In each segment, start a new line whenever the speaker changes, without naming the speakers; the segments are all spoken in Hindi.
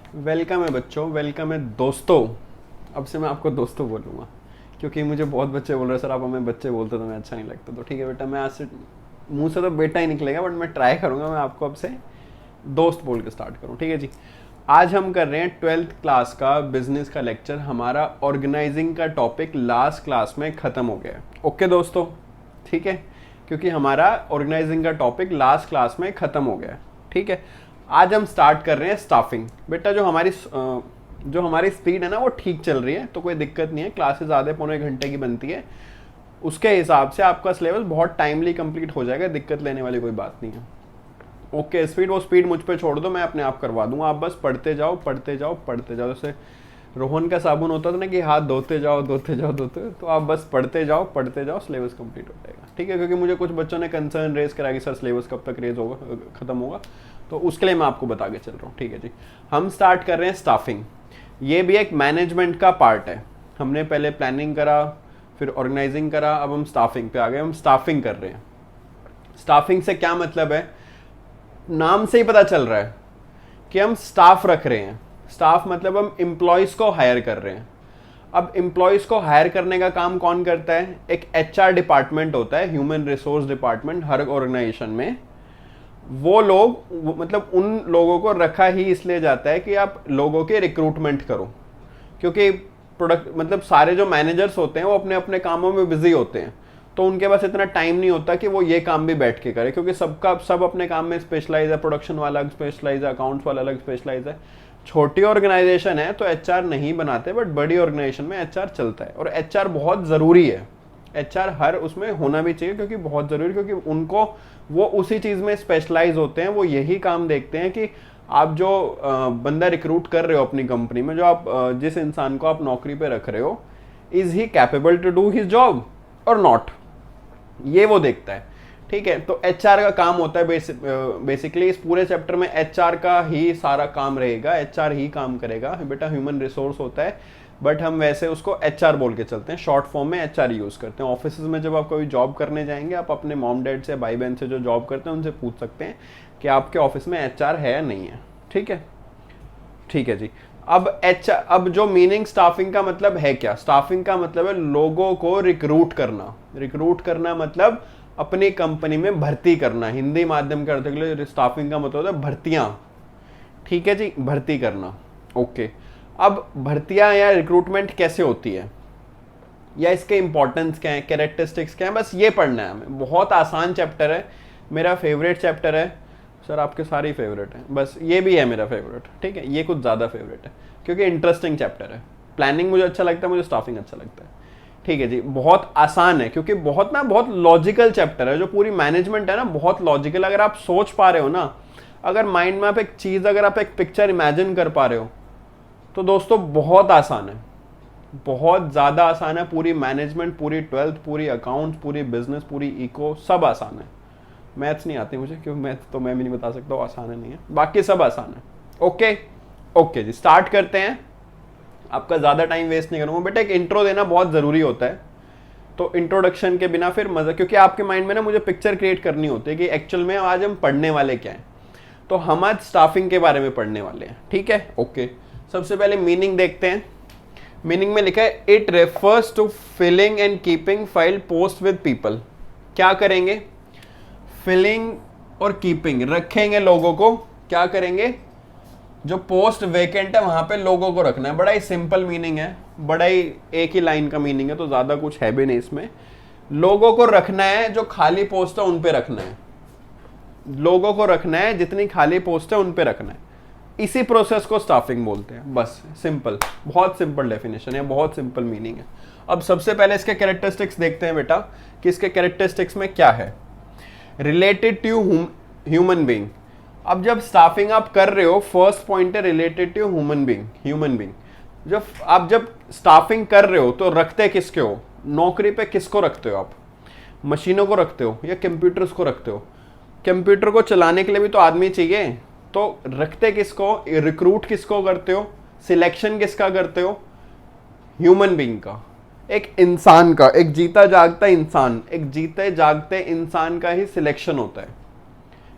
वेलकम है बच्चों, वेलकम है दोस्तों। अब से मैं आपको दोस्तों बोलूँगा क्योंकि मुझे बहुत बच्चे बोल रहे हैं सर आप हमें बच्चे बोलते तो मैं अच्छा नहीं लगता। तो ठीक है बेटा, मैं आज से मुंह से तो बेटा ही निकलेगा, बट मैं ट्राई करूँगा मैं आपको अब से दोस्त बोल के स्टार्ट करूँ। ठीक है जी। आज हम कर रहे हैं 12th क्लास का बिजनेस का लेक्चर। हमारा ऑर्गेनाइजिंग का टॉपिक लास्ट क्लास में ख़त्म हो गया है। ओके दोस्तों, ठीक है, क्योंकि हमारा ऑर्गेनाइजिंग का टॉपिक लास्ट क्लास में ख़त्म हो गया है। ठीक है, आज हम स्टार्ट कर रहे हैं स्टाफिंग। बेटा जो हमारी स्पीड है ना वो ठीक चल रही है, तो कोई दिक्कत नहीं है। क्लासेस आधे पौने घंटे की बनती है, उसके हिसाब से आपका सिलेबस बहुत टाइमली कंप्लीट हो जाएगा। दिक्कत लेने वाली कोई बात नहीं है। ओके, स्पीड मुझ पे छोड़ दो, मैं अपने आप करवा दूंगा। आप बस पढ़ते जाओ पढ़ते जाओ पढ़ते जाओ। जैसे रोहन का साबुन होता था ना कि हाथ धोते जाओ धोते जाओ धोते, तो आप बस पढ़ते जाओ पढ़ते जाओ, सिलेबस कंप्लीट हो जाएगा। ठीक है, क्योंकि मुझे कुछ बच्चों ने कंसर्न रेज करा कि सर सिलेबस कब तक रेज होगा, खत्म होगा, तो उसके लिए मैं आपको बता के चल रहा हूँ। ठीक है जी, हम स्टार्ट कर रहे हैं स्टाफिंग। ये भी एक मैनेजमेंट का पार्ट है। हमने पहले प्लानिंग करा, फिर ऑर्गेनाइजिंग करा, अब हम स्टाफिंग पे आ गए। हम स्टाफिंग कर रहे हैं। स्टाफिंग से क्या मतलब है, नाम से ही पता चल रहा है कि हम स्टाफ रख रहे हैं। स्टाफ मतलब हम एम्प्लॉयज को हायर कर रहे हैं। अब एम्प्लॉयज को हायर करने का काम कौन करता है? एक एचआर डिपार्टमेंट होता है, ह्यूमन रिसोर्स डिपार्टमेंट, हर ऑर्गेनाइजेशन में। वो लोग मतलब उन लोगों को रखा ही इसलिए जाता है कि आप लोगों के रिक्रूटमेंट करो, क्योंकि प्रोडक्ट मतलब सारे जो मैनेजर्स होते हैं वो अपने अपने कामों में बिजी होते हैं, तो उनके पास इतना टाइम नहीं होता कि वो ये काम भी बैठ के करे, क्योंकि सब अपने काम में स्पेशलाइज है। प्रोडक्शन वाला अलग स्पेशलाइज है, अकाउंट्स वाला अलग स्पेशलाइज है। छोटी ऑर्गेनाइजेशन है तो एचआर नहीं बनाते, बट बड़ी ऑर्गेनाइजेशन में एचआर चलता है, और एचआर बहुत ज़रूरी है। एचआर हर उसमें होना भी चाहिए, क्योंकि बहुत ज़रूरी, क्योंकि उनको वो उसी चीज़ में स्पेशलाइज होते हैं। वो यही काम देखते हैं कि आप जो बंदा रिक्रूट कर रहे हो अपनी कंपनी में, जो आप जिस इंसान को आप नौकरी पे रख रहे हो, is he capable to do his job और नॉट, ये वो देखता है। ठीक है, तो एचआर का काम होता है बेसिकली इस पूरे चैप्टर में एचआर का ही सारा काम रहेगा, एचआर ही काम करेगा। बेटा ह्यूमन रिसोर्स होता है, बट हम वैसे उसको एचआर बोल के चलते हैं, शॉर्ट फॉर्म में एचआर यूज करते हैं। ऑफिस में जब आप कभी जॉब करने जाएंगे, आप अपने मॉम डैड से, भाई बहन से जो जॉब करते हैं उनसे पूछ सकते हैं कि आपके ऑफिस में एचआर है या नहीं है। ठीक है, ठीक है जी। अब जो मीनिंग स्टाफिंग का मतलब है क्या? स्टाफिंग का मतलब है लोगों को रिक्रूट करना। रिक्रूट करना मतलब अपनी कंपनी में भर्ती करना। हिंदी माध्यम के अर्थ के लिए स्टाफिंग का मतलब है भर्तियां। ठीक है जी, भर्ती करना। ओके, अब भर्तियां या रिक्रूटमेंट कैसे होती है, या इसके इंपॉर्टेंस क्या है, कैरेक्टरिस्टिक्स क्या है, बस ये पढ़ना है हमें। बहुत आसान चैप्टर है, मेरा फेवरेट चैप्टर है। सर आपके सारे फेवरेट हैं, बस ये भी है मेरा फेवरेट। ठीक है, ये कुछ ज़्यादा फेवरेट है क्योंकि इंटरेस्टिंग चैप्टर है। प्लानिंग मुझे अच्छा लगता है, मुझे स्टाफिंग अच्छा लगता है। ठीक है जी, बहुत आसान है क्योंकि बहुत लॉजिकल चैप्टर है। जो पूरी मैनेजमेंट है ना, बहुत लॉजिकल। अगर आप सोच पा रहे हो ना, अगर माइंड में आप एक चीज़, अगर आप एक पिक्चर इमेजिन कर पा रहे हो, तो दोस्तों बहुत आसान है, बहुत ज़्यादा आसान है। पूरी मैनेजमेंट, पूरी 12th, पूरी अकाउंट्स, पूरी बिजनेस, पूरी इको, सब आसान है। मैथ्स नहीं आती मुझे, क्योंकि मैथ्स तो मैं भी नहीं बता सकता वो आसान है नहीं है, बाकी सब आसान है। ओके ओके जी, स्टार्ट करते हैं। आपका ज़्यादा टाइम वेस्ट नहीं करूँगा। बेटा एक इंट्रो देना बहुत ज़रूरी होता है, तो इंट्रोडक्शन के बिना फिर मज़ा, क्योंकि आपके माइंड में ना मुझे पिक्चर क्रिएट करनी होती है कि एक्चुअल में आज हम पढ़ने वाले क्या हैं। तो हम आज स्टाफिंग के बारे में पढ़ने वाले हैं। ठीक है, ओके। सबसे पहले मीनिंग देखते हैं। मीनिंग में लिखा है it refers to filling and keeping file post with people. क्या करेंगे? फिलिंग और कीपिंग, रखेंगे लोगों को। क्या करेंगे? जो पोस्ट वेकेंट है वहां पे लोगों को रखना है। बड़ा ही सिंपल मीनिंग है, बड़ा ही एक ही लाइन का मीनिंग है, तो ज्यादा कुछ है भी नहीं इसमें। लोगों को रखना है, जो खाली पोस्ट है उन पे रखना है। लोगों को रखना है, जितनी खाली पोस्ट है उन पे रखना है। इसी प्रोसेस को स्टाफिंग बोलते हैं। बस सिंपल, बहुत सिंपल डेफिनेशन है, बहुत सिंपल मीनिंग है। अब सबसे पहले इसके कैरेक्टरिस्टिक्स देखते हैं बेटा कि इसके कैरेक्टरिस्टिक्स में क्या है। Related to human being. अब जब स्टाफिंग आप कर रहे हो, फर्स्ट पॉइंट है related to human being. Human being जब स्टाफिंग कर रहे हो तो रखते किसके हो? नौकरी पे किसको रखते हो आप? मशीनों को रखते हो या कंप्यूटर्स को रखते हो? कंप्यूटर को चलाने के लिए भी तो आदमी चाहिए, तो रखते किसको? रिक्रूट किसको करते हो? सिलेक्शन किसका करते हो? ह्यूमन बीइंग का, एक इंसान का, एक जीता जागता इंसान, एक जीते जागते इंसान का ही सिलेक्शन होता है।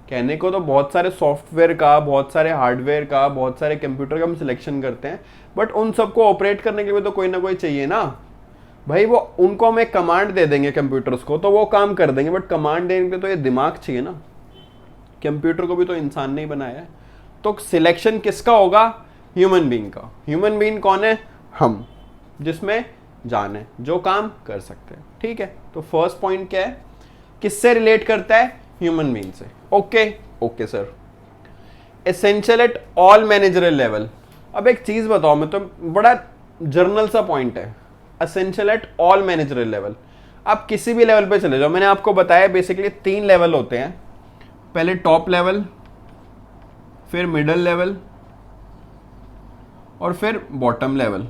कहने को तो बहुत सारे सॉफ्टवेयर का, बहुत सारे हार्डवेयर का, बहुत सारे कंप्यूटर का हम सिलेक्शन करते हैं, बट उन सबको ऑपरेट करने के लिए तो कोई ना कोई चाहिए ना भाई। वो उनको हम एक कमांड दे देंगे कंप्यूटर्स को तो वो काम कर देंगे, बट कमांड देने के लिए तो ये दिमाग चाहिए ना। कंप्यूटर को भी तो इंसान ने ही बनाया है। तो सिलेक्शन किसका होगा? ह्यूमन बीइंग का। ह्यूमन बीइंग कौन है? हम, जिसमें जान है, जो काम कर सकते हैं। ठीक है, तो फर्स्ट पॉइंट क्या है? किससे रिलेट करता है? ह्यूमन बीइंग से। Okay sir. Essential at all managerial level. अब एक चीज बताओ, मैं तो बड़ा जर्नल सा पॉइंट है, essential at all managerial level. आप किसी भी लेवल पे चले जाओ, मैंने आपको बताया बेसिकली 3 लेवल होते हैं, पहले टॉप लेवल, फिर मिडल लेवल और फिर बॉटम लेवल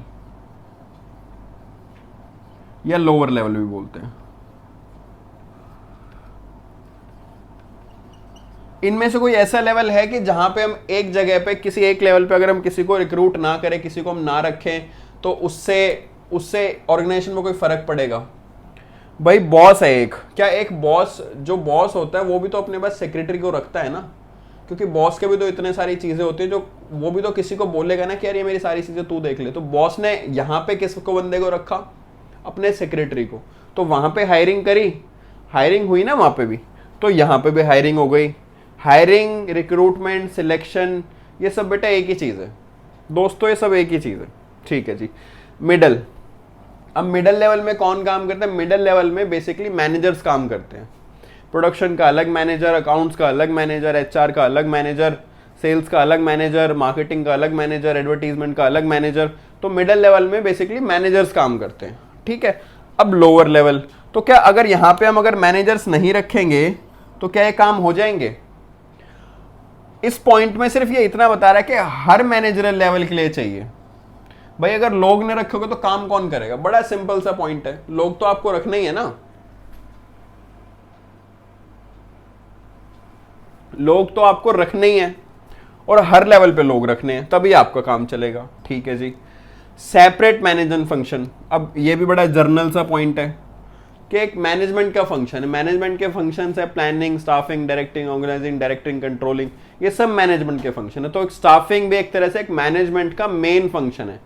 या लोअर लेवल भी बोलते हैं। इनमें से कोई ऐसा लेवल है कि जहां पे हम एक जगह पे किसी एक लेवल पे अगर हम किसी को रिक्रूट ना करें, किसी को हम ना रखें, तो उससे ऑर्गेनाइजेशन में कोई फर्क पड़ेगा? भाई बॉस है एक, क्या एक बॉस, जो बॉस होता है वो भी तो अपने पास सेक्रेटरी को रखता है ना, क्योंकि बॉस के भी तो इतने सारी चीजें होती है, जो वो भी तो किसी को बोलेगा ना कि यार ये मेरी सारी चीजें तू देख ले। तो बॉस ने यहाँ पे किसको बंदे को रखा? अपने सेक्रेटरी को। तो वहां पे हायरिंग करी, हायरिंग हुई ना वहां पे भी, तो यहाँ पे भी हायरिंग हो गई। हायरिंग, रिक्रूटमेंट, सिलेक्शन, ये सब बेटा एक ही चीज है दोस्तों, ये सब एक ही चीज है। ठीक है जी। मिडल। अब मिडल लेवल में कौन काम करता है? मिडल लेवल में बेसिकली मैनेजर्स काम करते हैं। प्रोडक्शन का अलग मैनेजर, अकाउंट्स का अलग मैनेजर, एचआर का अलग मैनेजर, सेल्स का अलग मैनेजर, मार्केटिंग का अलग मैनेजर, एडवर्टीजमेंट का अलग मैनेजर। तो मिडल लेवल में बेसिकली मैनेजर्स काम करते हैं। ठीक है। अब लोअर लेवल, तो क्या अगर यहां पे हम अगर मैनेजर्स नहीं रखेंगे तो क्या ये काम हो जाएंगे? इस पॉइंट में सिर्फ ये इतना बता रहा है कि हर मैनेजरल लेवल के लिए चाहिए। भाई अगर लोग न रखोगे तो काम कौन करेगा? बड़ा सिंपल सा पॉइंट है, लोग तो आपको रखना ही है ना। लोग तो आपको रखने ही है और हर लेवल पे लोग रखने हैं, तभी आपका काम चलेगा। ठीक है जी। Separate management function. अब ये भी बड़ा जर्नल सा पॉइंट है कि एक मैनेजमेंट का फंक्शन है। मैनेजमेंट के फंक्शन है planning, staffing, directing, organising, directing, controlling, ये सब मैनेजमेंट के फंक्शन है। तो एक स्टाफिंग भी एक तरह से एक मैनेजमेंट का मेन फंक्शन है।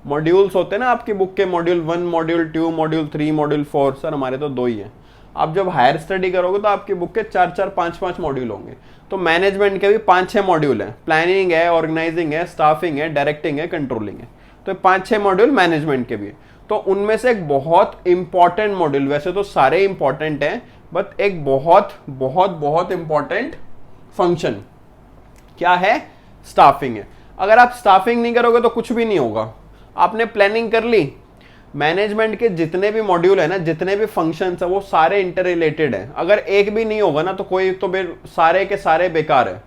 मॉड्यूल्स होते हैं ना आपकी बुक के, module 1, module 2, module 3, module 4। Sir हमारे तो 2 ही हैं। आप जब हायर स्टडी करोगे तो आपकी बुक के 4-4, 5-5 मॉड्यूल होंगे। तो मैनेजमेंट के भी 5-6 मॉड्यूल हैं। प्लानिंग है, ऑर्गेनाइजिंग है, स्टाफिंग है, डायरेक्टिंग है, कंट्रोलिंग है। तो 5-6 मॉड्यूल मैनेजमेंट के भी है। तो उनमें से एक बहुत इंपॉर्टेंट मॉड्यूल, वैसे तो सारे इंपॉर्टेंट हैं, बट एक बहुत बहुत बहुत इंपॉर्टेंट फंक्शन क्या है? स्टाफिंग है। अगर आप स्टाफिंग नहीं करोगे तो कुछ भी नहीं होगा। आपने प्लानिंग कर ली, मैनेजमेंट के जितने भी मॉड्यूल है ना, जितने भी फंक्शंस है, वो सारे इंटर रिलेटेड हैं। अगर एक भी नहीं होगा ना तो कोई तो सारे के सारे बेकार है।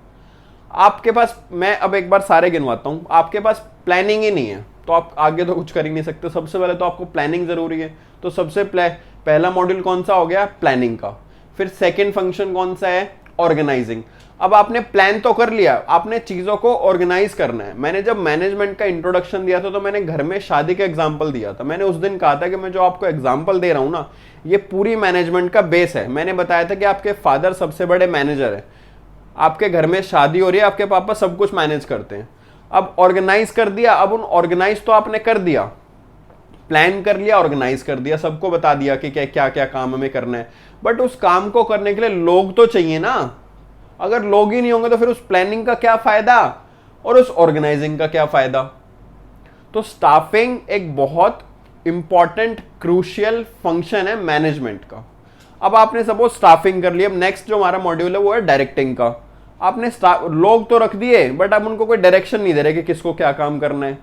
आपके पास, मैं अब एक बार सारे गिनवाता हूं, आपके पास प्लानिंग ही नहीं है तो आप आगे तो कुछ कर ही नहीं सकते। सबसे पहले तो आपको प्लानिंग जरूरी है। तो सबसे पहला मॉड्यूल कौन सा हो गया? प्लानिंग का। फिर सेकंड फंक्शन कौन सा है? ऑर्गेनाइजिंग। अब आपने प्लान तो कर लिया, आपने चीजों को ऑर्गेनाइज करना है। मैंने जब मैनेजमेंट का इंट्रोडक्शन दिया था तो मैंने घर में शादी का एग्जांपल दिया था। मैंने उस दिन कहा था कि मैं जो आपको एग्जांपल दे रहा हूं ना, ये पूरी मैनेजमेंट का बेस है। मैंने बताया था कि आपके फादर सबसे बड़े मैनेजर है, आपके घर में शादी हो रही है, आपके पापा सब कुछ मैनेज करते हैं। अब ऑर्गेनाइज कर दिया, अब उन ऑर्गेनाइज तो आपने कर दिया, प्लान कर लिया, ऑर्गेनाइज कर दिया, सबको बता दिया कि क्या क्या क्या काम हमें करना है, बट उस काम को करने के लिए लोग तो चाहिए ना। अगर लोग ही नहीं होंगे तो फिर उस प्लानिंग का क्या फायदा और उस ऑर्गेनाइजिंग का क्या फायदा? तो स्टाफिंग एक बहुत इंपॉर्टेंट क्रूशियल फंक्शन है मैनेजमेंट का। अब आपने सपोज स्टाफिंग कर लिया, अब नेक्स्ट जो हमारा मॉड्यूल है वो है डायरेक्टिंग का। आपने लोग तो रख दिए बट आप उनको कोई डायरेक्शन नहीं दे रहे कि किसको क्या काम करना है,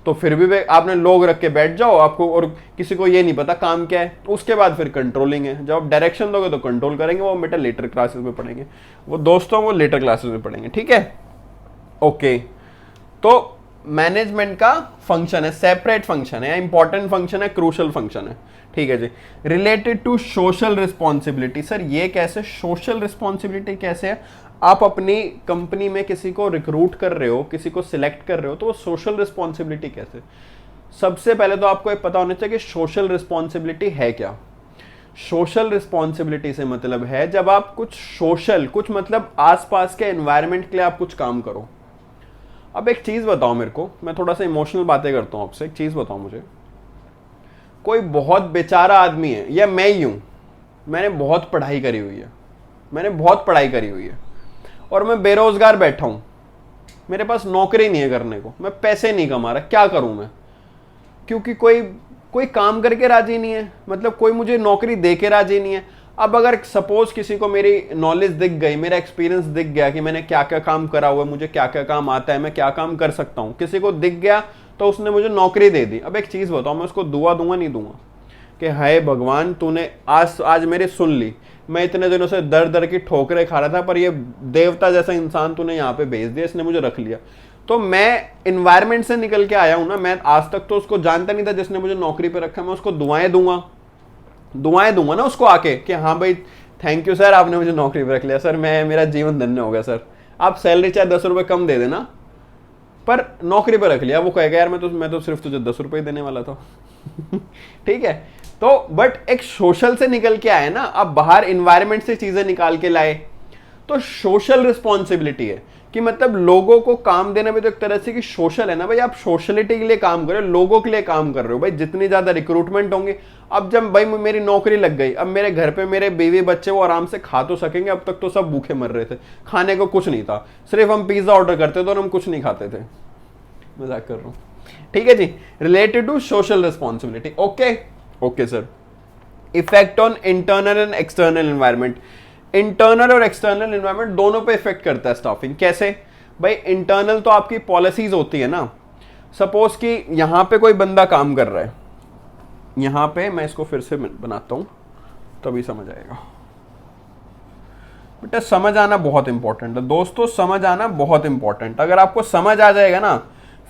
तो फिर भी आपने लोग रख के बैठ जाओ आपको, और किसी को ये नहीं पता काम क्या है। उसके बाद फिर कंट्रोलिंग है। जब आप डायरेक्शन दोगे तो कंट्रोल करेंगे, वो बेटा लेटर क्लासेस में पढ़ेंगे, वो दोस्तों वो लेटर क्लासेस में पढ़ेंगे। ठीक है, ओके। तो मैनेजमेंट का फंक्शन है, सेपरेट फंक्शन है, इंपॉर्टेंट फंक्शन है, क्रूशल फंक्शन है। ठीक है जी। Related to social responsibility. Sir ये कैसे? सोशल रिस्पॉन्सिबिलिटी कैसे है? आप अपनी कंपनी में किसी को रिक्रूट कर रहे हो, किसी को सिलेक्ट कर रहे हो, तो वो सोशल रिस्पॉन्सिबिलिटी कैसे? सबसे पहले तो आपको ये पता होना चाहिए कि सोशल रिस्पॉन्सिबिलिटी है क्या। सोशल रिस्पॉन्सिबिलिटी से मतलब है जब आप कुछ सोशल, कुछ मतलब आसपास के एनवायरनमेंट के लिए आप कुछ काम करो। अब एक चीज बताओ मेरे को, मैं थोड़ा सा इमोशनल बातें करता हूं आपसे, एक चीज बताओ मुझे, कोई बहुत बेचारा आदमी है, या मैं ही हूं, मैंने बहुत पढ़ाई करी हुई है, मैंने बहुत पढ़ाई करी हुई है और मैं बेरोजगार बैठा हूं, मेरे पास नौकरी नहीं है करने को, मैं पैसे नहीं कमा रहा, क्या करूं मैं? क्योंकि कोई कोई काम करके राजी नहीं है, मतलब कोई मुझे नौकरी दे के राजी नहीं है। अब अगर सपोज किसी को मेरी नॉलेज दिख गई, मेरा एक्सपीरियंस दिख गया कि मैंने क्या क्या काम करा हुआ है, मुझे क्या क्या काम आता है, मैं क्या काम कर सकता हूं, किसी को दिख गया तो उसने मुझे नौकरी दे दी। अब एक चीज बताओ, मैं उसको दुआ दूंगा नहीं दूंगा कि हाय भगवान तूने आज मेरी सुन ली, मैं इतने दिनों से दर दर की ठोकरें खा रहा था पर ये देवता जैसा इंसान तूने यहाँ पे भेज दिया, इसने मुझे रख लिया। तो मैं इन्वायरमेंट से निकल के आया हूं ना, मैं आज तक तो उसको जानता नहीं था जिसने मुझे नौकरी पे रखा, मैं उसको दुआएं दूंगा ना उसको आके कि हाँ भाई थैंक यू सर, आपने मुझे नौकरी पे रख लिया सर, मेरा जीवन धन्य हो गया सर। आप सैलरी चाहे 10 रुपए कम दे देना पर नौकरी पे रख लिया। वो कहेगा यार मैं तो सिर्फ तुझे 10 रुपए देने वाला था। ठीक है, तो बट एक सोशल से निकल के आए ना, अब बाहर इन्वायरमेंट से चीजें निकाल के लाए, तो सोशल रिस्पॉन्सिबिलिटी है कि मतलब लोगों को काम देना भी तो एक तरह से कि सोशल है ना भाई, आप सोशलिटी के लिए काम कर रहे हो, लोगों के लिए काम कर रहे हो भाई। जितनी ज्यादा रिक्रूटमेंट होंगे, अब जब भाई मेरी नौकरी लग गई, अब मेरे घर पे मेरे बीवी बच्चे वो आराम से खा तो सकेंगे, अब तक तो सब भूखे मर रहे थे, खाने को कुछ नहीं था, सिर्फ हम पिज्जा ऑर्डर करते थे और हम कुछ नहीं खाते थे। मजाक कर रहा हूं, ठीक है जी। Related to social responsibility, okay sir. Effect on internal and external environment, internal और एक्सटर्नल एनवायरनमेंट दोनों पे इफेक्ट करता है स्टाफिंग। कैसे भाई? इंटरनल तो आपकी पॉलिसीज होती है ना, सपोज कि यहां पे कोई बंदा काम कर रहा है, यहां पे मैं इसको फिर से बनाता हूं तभी समझ आएगा बेटा। समझ आना बहुत इंपॉर्टेंट है दोस्तों, समझ आना बहुत इंपॉर्टेंट। अगर आपको समझ आ जाएगा ना,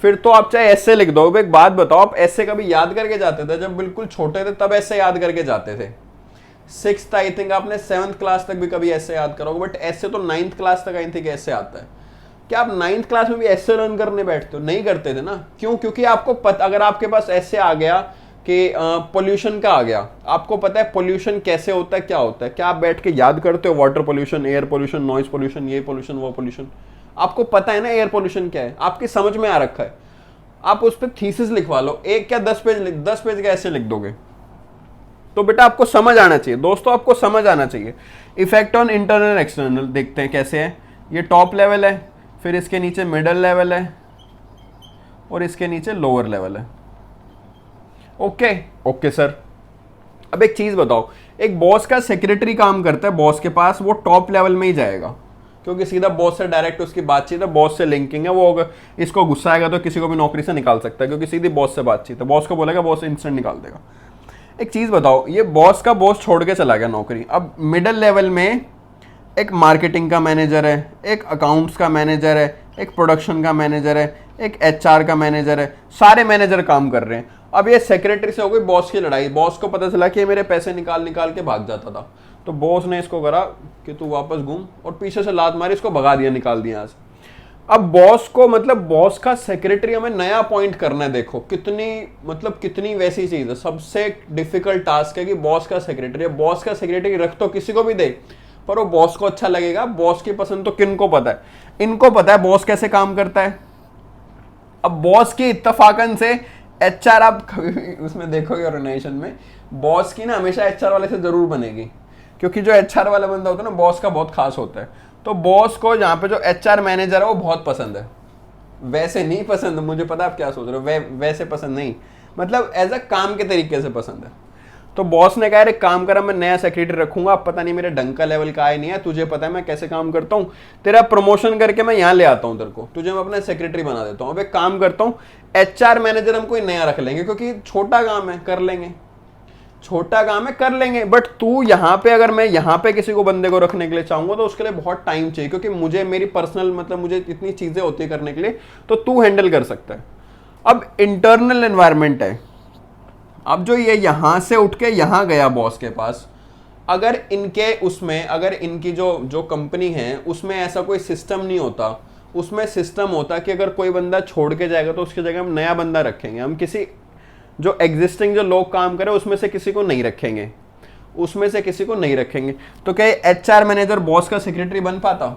फिर तो आप चाहे ऐसे लिख दो। एक बात बताओ, आप ऐसे कभी याद करके जाते थे? जब बिल्कुल छोटे थे तब ऐसे याद करके जाते थे। 6th आई थिंक आपने 7th क्लास तक भी कभी ऐसे याद करोगे, बट ऐसे तो 9th क्लास तक आई थिंक ऐसे आता है। क्या आप 9th क्लास में भी ऐसे लर्न करने बैठते हो? नहीं करते थे ना। क्यों? क्योंकि आपको पता, अगर आपके पास ऐसे आ गया कि पोल्यूशन का आ गया, आपको पता है पोल्यूशन कैसे होता है, क्या होता है, क्या आप बैठ के याद करते हो? Water pollution, air pollution, noise pollution, ये पोल्यूशन, वो पोल्यूशन, आपको पता है ना एयर पोल्यूशन क्या है, आपकी समझ में आ रखा है। आप उस पर थीसिस लिखवा लो, एक क्या 10 पेज का ऐसे लिख दोगे। तो बेटा आपको समझ आना चाहिए दोस्तों, आपको समझ आना चाहिए। इफेक्ट ऑन इंटरनल एक्सटर्नल देखते हैं कैसे है। ये टॉप लेवल है, फिर इसके नीचे मिडल लेवल है और इसके नीचे लोअर लेवल है। Okay sir. अब एक चीज बताओ, एक बॉस का सेक्रेटरी काम करता है बॉस के पास, वो टॉप लेवल में ही जाएगा क्योंकि सीधा बॉस से डायरेक्ट उसकी बातचीत है, बॉस से लिंकिंग है। वो अगर इसको गुस्सा आएगा तो किसी को भी नौकरी से निकाल सकता है क्योंकि सीधी बॉस से बातचीत है, बॉस को बोलेगा, बॉस इंस्टेंट निकाल देगा। एक चीज बताओ, ये बॉस का बॉस छोड़ के चला गया नौकरी, अब मिडिल लेवल में एक मार्केटिंग का मैनेजर है, एक अकाउंट्स का मैनेजर है, एक प्रोडक्शन का मैनेजर है, एक एचआर का मैनेजर है, सारे मैनेजर काम कर रहे हैं। अब ये सेक्रेटरी से हो गई बॉस की लड़ाई, बॉस को पता चला कि ये मेरे पैसे निकाल के भाग जाता था, तो बॉस ने इसको करा कि तू वापस घूम, और पीछे से लात मारी, इसको भगा दिया, निकाल दिया आज। अब बॉस को, मतलब बॉस का सेक्रेटरी हमें नया अपॉइंट करना है। देखो कितनी वैसी चीज है। सबसे डिफिकल्ट टास्क है कि बॉस का सेक्रेटरी, बॉस का सेक्रेटरी रख तो किसी को भी दे, पर वो बॉस को अच्छा लगेगा। बॉस की पसंद तो किन को पता है? इनको पता है बॉस कैसे काम करता है। अब बॉस की इत्तफाकन से एचआर, आप कभी उसमें देखोगे ऑर्गेनाइजेशन में, बॉस की ना हमेशा एचआर वाले से जरूर बनेगी, क्योंकि जो एचआर वाला बंदा होता है ना बॉस का बहुत खास होता है। तो बॉस को यहाँ पे जो एचआर मैनेजर है वो बहुत पसंद है। वैसे नहीं पसंद, मुझे पता आप क्या सोच रहे हो, वैसे पसंद नहीं, मतलब एज अ काम के तरीके से पसंद है। तो बॉस ने कहा एक काम करा, मैं नया सेक्रेटरी रखूंगा, अब पता नहीं मेरे ढंग का लेवल का है नहीं है, तुझे पता है मैं कैसे काम करता हूँ, तेरा प्रमोशन करके मैं यहाँ ले आता हूँ तेरे को, तुझे मैं अपना सेक्रेटरी बना देता हूँ। अब एक काम करता हूँ, एचआर मैनेजर हम कोई नया रख लेंगे क्योंकि छोटा काम है, कर लेंगे, छोटा काम है कर लेंगे। बट तू यहाँ पे, अगर मैं यहाँ पे किसी को बंदे को रखने के लिए चाहूंगा तो उसके लिए बहुत टाइम चाहिए, क्योंकि मुझे मेरी पर्सनल, मतलब मुझे इतनी चीजें होती है करने के लिए, तो तू हैंडल कर सकता है। अब इंटरनल एनवायरनमेंट है, अब जो ये यहां से उठ के यहां गया बॉस के पास, अगर इनके उसमें, अगर इनकी जो कंपनी है उसमें ऐसा कोई सिस्टम नहीं होता, उसमें सिस्टम होता कि अगर कोई बंदा छोड़ के जाएगा तो उसकी जगह हम नया बंदा रखेंगे, हम किसी जो एग्जिस्टिंग जो लोग काम करे उसमें से किसी को नहीं रखेंगे। उसमें से किसी को नहीं रखेंगे। तो क्या HR मैनेजर बॉस का सेक्रेटरी बन पाता?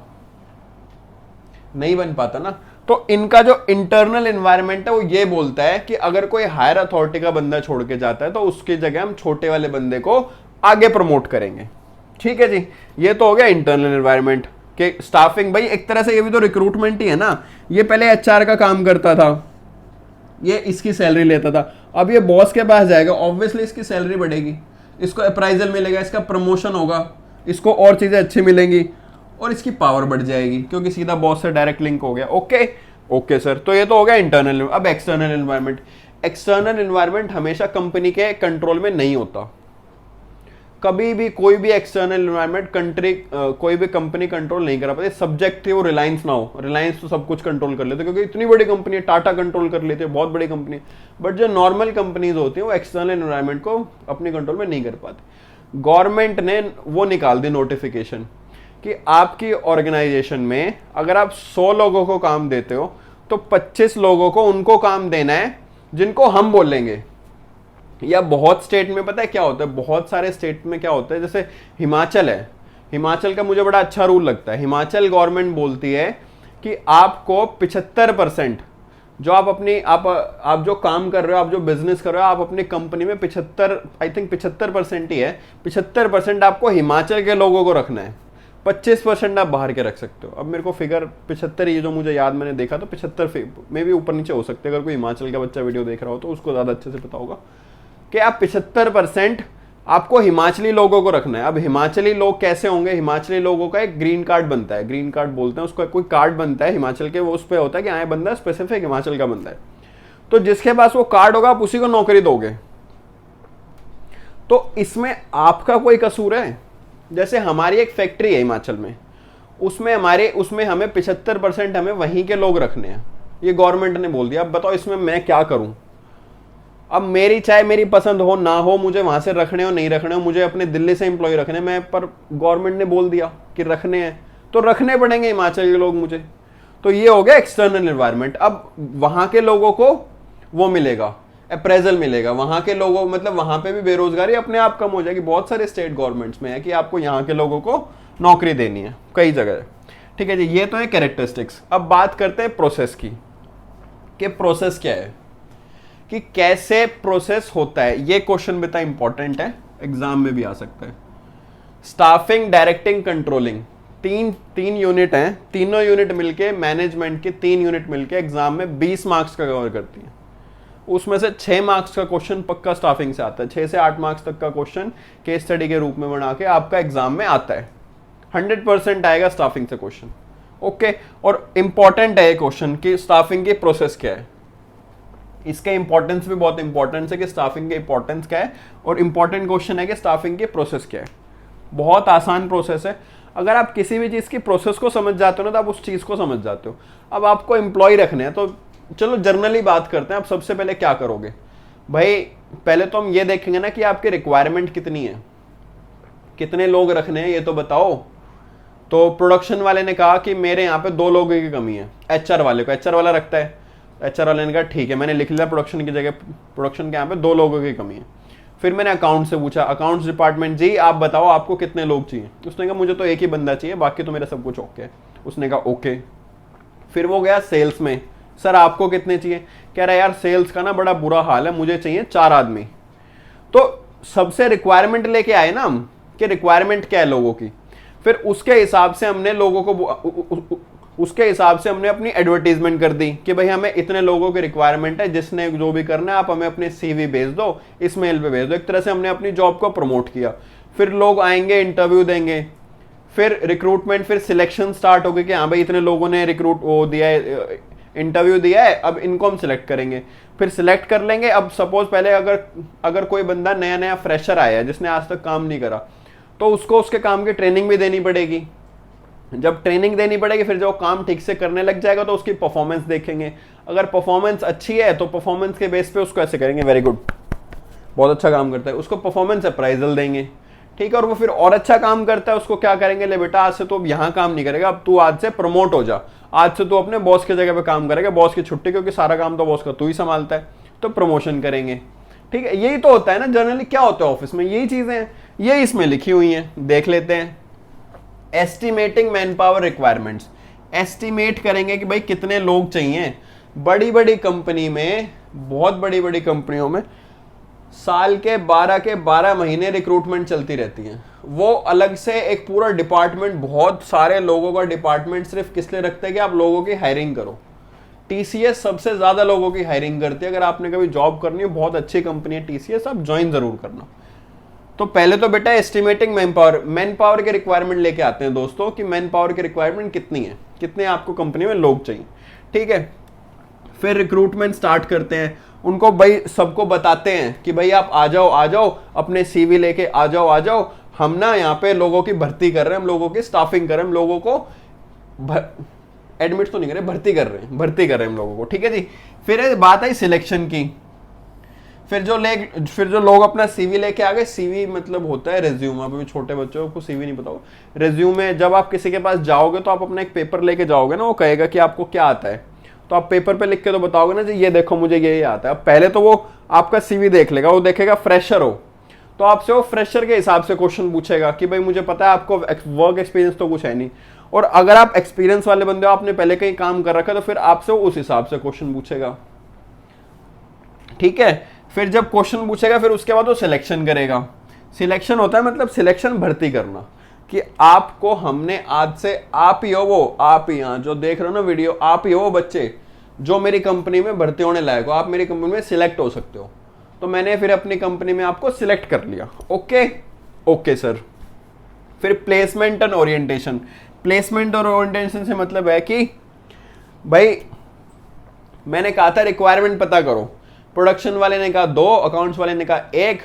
नहीं बन पाता ना। तो इनका जो इंटरनल एनवायरनमेंट है वो ये बोलता है कि अगर कोई हायर अथॉरिटी का बंदा छोड़ के जाता है तो उसकी जगह हम छोटे वाले बंदे को आगे प्रमोट करेंगे। ठीक है जी, ये तो हो गया इंटरनल एनवायरनमेंट के स्टाफिंग। भाई एक तरह से ये भी तो रिक्रूटमेंट ही है ना। ये पहले HR का काम करता था, ये इसकी सैलरी लेता था, अब ये बॉस के पास जाएगा, ऑब्वियसली इसकी सैलरी बढ़ेगी, इसको अप्राइजल मिलेगा, इसका प्रमोशन होगा, इसको और चीजें अच्छी मिलेंगी और इसकी पावर बढ़ जाएगी क्योंकि सीधा बॉस से डायरेक्ट लिंक हो गया। ओके ओके सर, तो ये तो हो गया इंटरनल। अब एक्सटर्नल एनवायरनमेंट। एक्सटर्नल एनवायरनमेंट हमेशा कंपनी के कंट्रोल में नहीं होता। कभी भी कोई भी एक्सटर्नल एनवायरनमेंट कोई भी कंपनी कंट्रोल नहीं करा पाती। सब्जेक्ट वो रिलायंस ना हो, रिलायंस तो सब कुछ कंट्रोल कर लेते क्योंकि इतनी बड़ी कंपनी है, टाटा कंट्रोल कर लेते हैं, बहुत बड़ी कंपनी। बट जो नॉर्मल कंपनीज होती हैं वो एक्सटर्नल एनवायरनमेंट को अपने कंट्रोल में नहीं कर पाती। गवर्नमेंट ने वो निकाल दी नोटिफिकेशन कि आपकी ऑर्गेनाइजेशन में अगर आप 100 लोगों को काम देते हो तो 25 लोगों को उनको काम देना है जिनको हम बोलेंगे। या बहुत स्टेट में पता है क्या होता है, बहुत सारे स्टेट में क्या होता है, जैसे हिमाचल है, हिमाचल का मुझे बड़ा अच्छा रूल लगता है। हिमाचल गवर्नमेंट बोलती है कि आपको 75% जो आप जो काम कर रहे हो, आप जो बिजनेस कर रहे हो, आप अपनी कंपनी में 75% ही है, 75% आपको हिमाचल के लोगों को रखना है, 25% आप बाहर के रख सकते हो। अब मेरे को फिगर 75 ये जो मुझे याद मैंने देखा तो 75 में भी ऊपर नीचे हो सकते हैं। अगर कोई हिमाचल का बच्चा वीडियो देख रहा हो तो उसको ज़्यादा अच्छे से पता होगा कि आप 75% आपको हिमाचली लोगों को रखना है। अब हिमाचली लोग कैसे होंगे? हिमाचली लोगों का एक ग्रीन कार्ड बनता है, ग्रीन कार्ड बोलते हैं उसको, कोई कार्ड बनता है हिमाचल के, वो उस पर होता है कि हाँ बंदा स्पेसिफिक हिमाचल का बंदा है। तो जिसके पास वो कार्ड होगा आप उसी को नौकरी दोगे। तो इसमें आपका कोई कसूर है? जैसे हमारी एक फैक्ट्री है हिमाचल में, उसमें हमें 75% हमें वहीं के लोग रखने हैं, ये गवर्नमेंट ने बोल दिया। अब बताओ इसमें मैं क्या करूं? अब चाहे मेरी पसंद हो ना हो, मुझे वहां से रखने हो नहीं रखने हो, मुझे अपने दिल्ली से एम्प्लॉय रखने, मैं पर गवर्नमेंट ने बोल दिया कि रखने हैं तो रखने पड़ेंगे हिमाचल के लोग मुझे। तो ये हो गया एक्सटर्नल एनवायरनमेंट। अब वहां के लोगों को वो मिलेगा, अप्रेजल मिलेगा, वहां के लोगों मतलब वहां पे भी बेरोजगारी अपने आप कम हो जाएगी। बहुत सारे स्टेट गवर्नमेंट्स में है कि आपको यहाँ के लोगों को नौकरी देनी है, कई जगह। ठीक है जी, ये तो है कैरेक्टरिस्टिक्स। अब बात करते हैं प्रोसेस की, कि प्रोसेस क्या है, कि कैसे प्रोसेस होता है। ये क्वेश्चन भी इंपॉर्टेंट है, एग्जाम में भी आ सकता है। स्टाफिंग, डायरेक्टिंग, कंट्रोलिंग, तीन यूनिट हैं, तीनों यूनिट मिलके, मैनेजमेंट की 3 यूनिट मिलके एग्जाम में 20 मार्क्स का कवर करती है। उसमें से 6 मार्क्स का क्वेश्चन पक्का स्टाफिंग से आता है, 6 से 8 मार्क्स तक का क्वेश्चन केस स्टडी के रूप में बना के आपका एग्जाम में आता है। 100% आएगा स्टाफिंग से क्वेश्चन। ओके, और इंपॉर्टेंट है ये क्वेश्चन कि स्टाफिंग की प्रोसेस क्या है। इसका इंपॉर्टेंस भी बहुत इंपॉर्टेंट है कि स्टाफिंग की इंपॉर्टेंस क्या है, और इंपॉर्टेंट क्वेश्चन है कि स्टाफिंग की प्रोसेस क्या है। बहुत आसान प्रोसेस है। अगर आप किसी भी चीज़ की प्रोसेस को समझ जाते हो ना तो आप उस चीज़ को समझ जाते हो। अब आपको एम्प्लॉय रखने हैं तो चलो जर्नली बात करते हैं। आप सबसे पहले क्या करोगे भाई? पहले तो हम ये देखेंगे ना कि आपकी रिक्वायरमेंट कितनी है, कितने लोग रखने हैं ये तो बताओ। तो प्रोडक्शन वाले ने कहा कि मेरे यहाँ पे 2 लोगों की कमी है, HR वाले को, HR वाला रखता है, HR वाले ने कहा ठीक है, मैंने लिख लिया प्रोडक्शन की जगह, प्रोडक्शन के यहाँ पे 2 लोगों की कमी है। फिर मैंने अकाउंट से पूछा, अकाउंट्स डिपार्टमेंट जी आप बताओ आपको कितने लोग चाहिए? उसने कहा मुझे तो एक ही बंदा चाहिए, बाकी तो मेरा सब कुछ ओके है। उसने कहा ओके। फिर वो गया सेल्स में, सर आपको कितने चाहिए? कह रहा है यार सेल्स का ना बड़ा बुरा हाल है, मुझे चाहिए 4 आदमी। तो सबसे रिक्वायरमेंट लेके आए ना हम कि रिक्वायरमेंट क्या है लोगों की। फिर उसके हिसाब से हमने लोगों को उसके हिसाब से हमने अपनी एडवर्टीजमेंट कर दी कि भाई हमें इतने लोगों की रिक्वायरमेंट है, जिसने जो भी करना है आप हमें अपने CV भेज दो, इस मेल पे भेज दो। एक तरह से हमने अपनी जॉब को प्रमोट किया। फिर लोग आएंगे, इंटरव्यू देंगे, फिर रिक्रूटमेंट, फिर सिलेक्शन स्टार्ट होगी कि हाँ भाई इतने लोगों ने दिया है, इंटरव्यू दिया है, अब इनको हम सिलेक्ट करेंगे। फिर सिलेक्ट कर लेंगे। अब सपोज पहले अगर कोई बंदा नया फ्रेशर आया है जिसने आज तक काम नहीं करा, तो उसको उसके काम की ट्रेनिंग भी देनी पड़ेगी। जब ट्रेनिंग देनी पड़ेगी फिर जब काम ठीक से करने लग जाएगा तो उसकी परफॉर्मेंस देखेंगे। अगर परफॉर्मेंस अच्छी है तो परफॉर्मेंस के बेस पे उसको ऐसे करेंगे, वेरी गुड, बहुत अच्छा काम करता है, उसको परफॉर्मेंस अप्राइजल देंगे। ठीक है, और वो फिर और अच्छा काम करता है उसको क्या करेंगे, ले बेटा आज से तो अब यहाँ काम नहीं करेगा, अब तू आज से प्रमोट हो जा, आज से तू अपने बॉस की जगह पे काम करेगा, बॉस की छुट्टी, क्योंकि सारा काम तो बॉस का तू ही संभालता है, तो प्रमोशन करेंगे। ठीक है, यही तो होता है ना जनरली। क्या होता है ऑफिस में? यही चीजें हैं। ये इसमें लिखी हुई है, देख लेते हैं। Estimating man power requirements, estimate करेंगे कि भाई कितने लोग चाहिए। बड़ी बड़ी कंपनी में, बहुत बड़ी बड़ी कंपनियों में साल के 12 महीने रिक्रूटमेंट चलती रहती है। वो अलग से एक पूरा डिपार्टमेंट, बहुत सारे लोगों का डिपार्टमेंट सिर्फ किस लिए रखते हैं कि आप लोगों की हायरिंग करो। टीसीएस सबसे ज्यादा लोगों की हायरिंग करती है। अगर आपने कभी जॉब करनी है, बहुत अच्छी कंपनी है टीसीएस, आप ज्वाइन जरूर करना। तो पहले तो बेटा एस्टिमेटिंग मैन पावर के रिक्वायरमेंट लेके आते हैं दोस्तों, कि मैन पावर की रिक्वायरमेंट कितनी है, कितने आपको कंपनी में लोग चाहिए, ठीक है। फिर रिक्रूटमेंट स्टार्ट करते हैं, उनको भाई सबको बताते हैं कि भाई आप आ जाओ अपने सीवी लेके आ जाओ, हम ना यहाँ पे लोगों की भर्ती कर रहे हैं, हम लोगों की स्टाफिंग कर रहे हैं, हम लोगों को एडमिट तो नहीं कर रहे, भर्ती कर रहे हैं हम लोगों को, ठीक है जी। फिर बात आई सिलेक्शन की। फिर जो लोग अपना सीवी लेके आ गए, सीवी मतलब होता है रेज्यूम, अभी छोटे बच्चों को सीवी नहीं पता हो। रेज्यूम में जब आप किसी के पास जाओगे तो आप अपना एक पेपर लेके जाओगे ना, वो कहेगा कि आपको क्या आता है, तो आप पेपर पे लिख के तो बताओगे ना जी, ये देखो मुझे ये आता है। अब पहले तो वो आपका सीवी देख लेगा, वो देखेगा फ्रेशर हो, तो आपसे वो फ्रेशर के हिसाब से क्वेश्चन पूछेगा कि भाई मुझे पता है आपको वर्क एक्सपीरियंस तो कुछ है नहीं, और अगर आप एक्सपीरियंस वाले बंदे हो, आपने पहले कहीं काम कर रखा है, तो फिर आपसे वो उस हिसाब से क्वेश्चन पूछेगा, ठीक है। फिर जब क्वेश्चन पूछेगा, फिर उसके बाद वो सिलेक्शन करेगा। सिलेक्शन होता है मतलब सिलेक्शन, भर्ती करना, कि आपको हमने आज से, आप ही हो वो, आप ही यहाँ जो देख रहे हो ना वीडियो, आप ही हो वो बच्चे जो मेरी कंपनी में भर्ती होने लायक हो, आप मेरी कंपनी में सिलेक्ट हो सकते हो। तो मैंने फिर अपनी कंपनी में आपको सिलेक्ट कर लिया, ओके सर। फिर प्लेसमेंट एंड ओरिएंटेशन। प्लेसमेंट और ओरिएंटेशन से मतलब है कि भाई मैंने कहा था रिक्वायरमेंट पता करो, प्रोडक्शन वाले ने कहा 2, अकाउंट्स वाले ने कहा 1,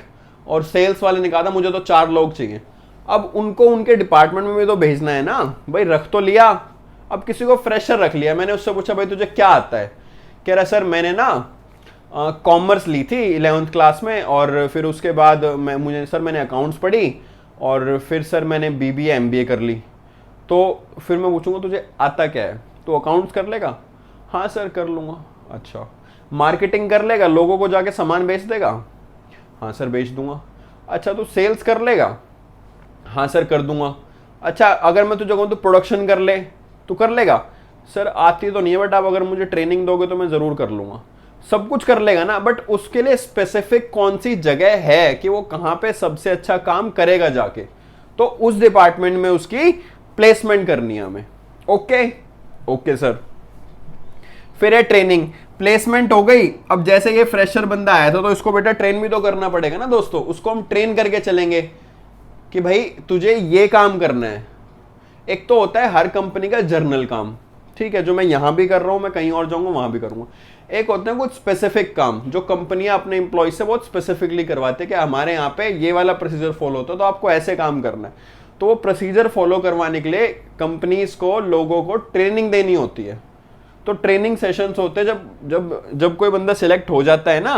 और सेल्स वाले ने कहा था मुझे तो 4 लोग चाहिए। अब उनको उनके डिपार्टमेंट में भी तो भेजना है ना भाई, रख तो लिया। अब किसी को फ्रेशर रख लिया, मैंने उससे पूछा भाई तुझे क्या आता है, कह रहा सर मैंने ना कॉमर्स ली थी 11th क्लास में, और फिर उसके बाद मैंने अकाउंट्स पढ़ी, और फिर सर मैंने बीबीए एमबीए कर ली। तो फिर मैं पूछूंगा तुझे आता क्या है, तो अकाउंट्स कर लेगा? हाँ सर कर लूँगा। अच्छा, मार्केटिंग कर लेगा, लोगों को जाके सामान बेच देगा? हाँ सर बेच दूंगा। अच्छा, तो सेल्स कर लेगा? हाँ सर कर दूंगा। अच्छा, अगर मैं तुझे कहूँ तो प्रोडक्शन कर ले, तू कर लेगा? सर आती तो नहीं है, बट आप अगर मुझे ट्रेनिंग दोगे तो मैं ज़रूर कर लूँगा। सब कुछ कर लेगा ना, बट उसके लिए स्पेसिफिक कौन सी जगह है कि वो कहाँ पे सबसे अच्छा काम करेगा जाके, तो उस डिपार्टमेंट में उसकी प्लेसमेंट करनी है हमें। Okay sir. फिर है ट्रेनिंग। प्लेसमेंट हो गई, अब जैसे ये फ्रेशर बंदा आया था तो इसको बेटा ट्रेन भी तो करना पड़ेगा ना दोस्तों, उसको हम ट्रेन करके चलेंगे कि भाई तुझे ये काम करना है। एक तो होता है हर कंपनी का जर्नल काम, ठीक है, जो मैं यहां भी कर रहा हूं, मैं कहीं और जाऊंगा वहां भी करूंगा। एक होते हैं कुछ स्पेसिफिक काम जो कंपनियां अपने एम्प्लॉय से बहुत स्पेसिफिकली करवाते हैं कि हमारे यहाँ पे ये वाला प्रोसीजर फॉलो होता है, तो आपको ऐसे काम करना है। तो वो प्रोसीजर फॉलो करवाने के लिए कंपनीज को, लोगों को ट्रेनिंग देनी होती है। तो ट्रेनिंग सेशंस होते हैं, जब कोई बंदा सिलेक्ट हो जाता है ना,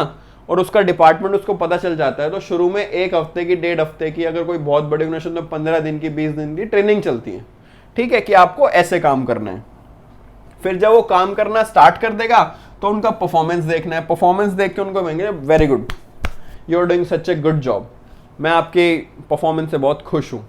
और उसका डिपार्टमेंट उसको पता चल जाता है, तो शुरू में 1 हफ्ते की, 1.5 हफ्ते की, अगर कोई बहुत बड़ी ऑर्गेनाइजेशन तो 15 दिन की, 20 दिन की ट्रेनिंग चलती है, ठीक है, कि आपको ऐसे काम करना है। फिर जब वो काम करना स्टार्ट कर देगा तो उनका परफॉर्मेंस देखना है। परफॉर्मेंस देख के उनको कहेंगे very good, you are doing such a good job, मैं आपकी परफॉर्मेंस से बहुत खुश हूँ।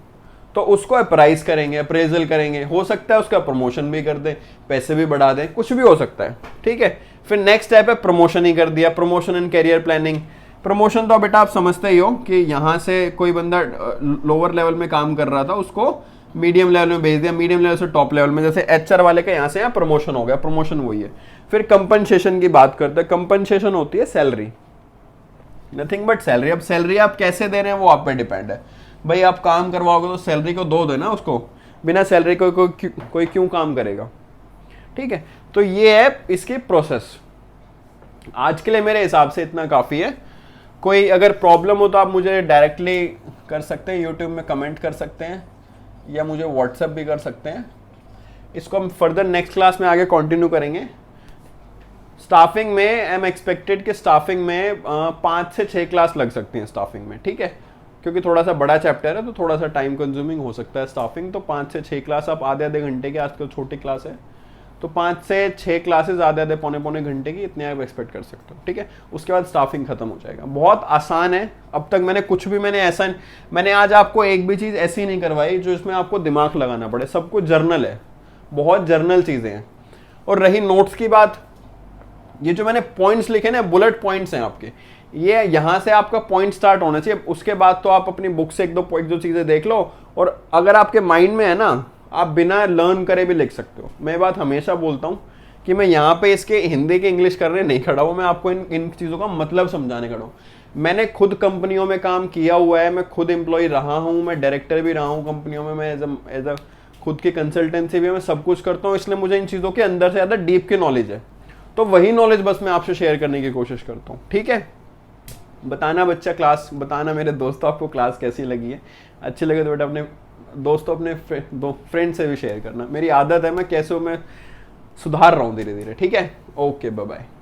तो उसको अप्राइज करेंगे, अप्रेजल करेंगे, हो सकता है उसका प्रमोशन भी कर दें, पैसे भी बढ़ा दें, कुछ भी हो सकता है, ठीक है। फिर नेक्स्ट स्टेप है प्रमोशन ही कर दिया, promotion and career planning. Promotion तो बेटा आप समझते ही हो कि यहाँ से कोई बंदा लोअर लेवल में काम कर रहा था, उसको मीडियम लेवल में भेज दिया, मीडियम लेवल से टॉप लेवल में, जैसे एचआर वाले का यहाँ से यहाँ प्रमोशन हो गया, प्रमोशन वही है। फिर कंपनसेशन की बात करते हैं। कंपनसेशन होती है सैलरी, नथिंग बट सैलरी। अब सैलरी आप कैसे दे रहे हैं वो आप पे डिपेंड है। भाई आप काम करवाओगे तो सैलरी को दो देना उसको, बिना सैलरी कोई क्यों काम करेगा, ठीक है। तो ये है इसकी प्रोसेस। आज के लिए मेरे हिसाब से इतना काफ़ी है। कोई अगर प्रॉब्लम हो तो आप मुझे डायरेक्टली कर सकते हैं, यूट्यूब में कमेंट कर सकते हैं, या मुझे व्हाट्सएप भी कर सकते हैं। इसको हम फर्दर नेक्स्ट क्लास में आगे कंटिन्यू करेंगे। स्टाफिंग में आई एम एक्सपेक्टेड कि स्टाफिंग में 5 से 6 क्लास लग सकती हैं स्टाफिंग में, ठीक है, क्योंकि थोड़ा सा बड़ा चैप्टर है तो थोड़ा सा टाइम कंज्यूमिंग हो सकता है स्टाफिंग। तो 5 से 6 क्लास आप आधे घंटे के, आजकल छोटी क्लास है, तो 5 से 6 क्लासेस आधे आधे पौने पौने घंटे की, इतने आप एक्सपेक्ट कर सकते हो, ठीक है। उसके बाद स्टाफिंग खत्म हो जाएगा। बहुत आसान है। अब तक मैंने कुछ भी मैंने आज आपको एक भी चीज़ ऐसी नहीं करवाई जो इसमें आपको दिमाग लगाना पड़े। सब कुछ जर्नल है, बहुत जर्नल चीज़ें हैं। और रही नोट्स की बात, ये जो मैंने पॉइंट्स लिखे ना, बुलेट पॉइंट्स हैं आपके, ये यहाँ से आपका पॉइंट स्टार्ट होना चाहिए। उसके बाद तो आप अपनी बुक से एक दो चीज़ें देख लो, और अगर आपके माइंड में है ना, आप बिना लर्न करे भी लिख सकते हो। मैं बात हमेशा बोलता हूँ कि मैं यहाँ पे इसके हिंदी के इंग्लिश करने नहीं खड़ा हूँ, मैं आपको इन चीज़ों का मतलब समझाने खड़ा हूँ। मैंने खुद कंपनियों में काम किया हुआ है, मैं खुद एम्प्लॉय रहा हूँ, मैं डायरेक्टर भी रहा हूँ कंपनियों में, मैं एज अ खुद की कंसल्टेंसी भी मैं सब कुछ करता हूँ, इसलिए मुझे इन चीज़ों के अंदर से ज़्यादा डीप की नॉलेज है। तो वही नॉलेज बस मैं आपसे शेयर करने की कोशिश करता हूँ, ठीक है। बताना बच्चा क्लास, बताना मेरे दोस्तों आपको क्लास कैसी लगी है। अच्छी लगे तो बेटा अपने दोस्तों, अपने फ्रेंड से भी शेयर करना। मेरी आदत है, मैं कैसे मैं सुधार रहा हूँ धीरे धीरे, ठीक है। Okay, bye bye.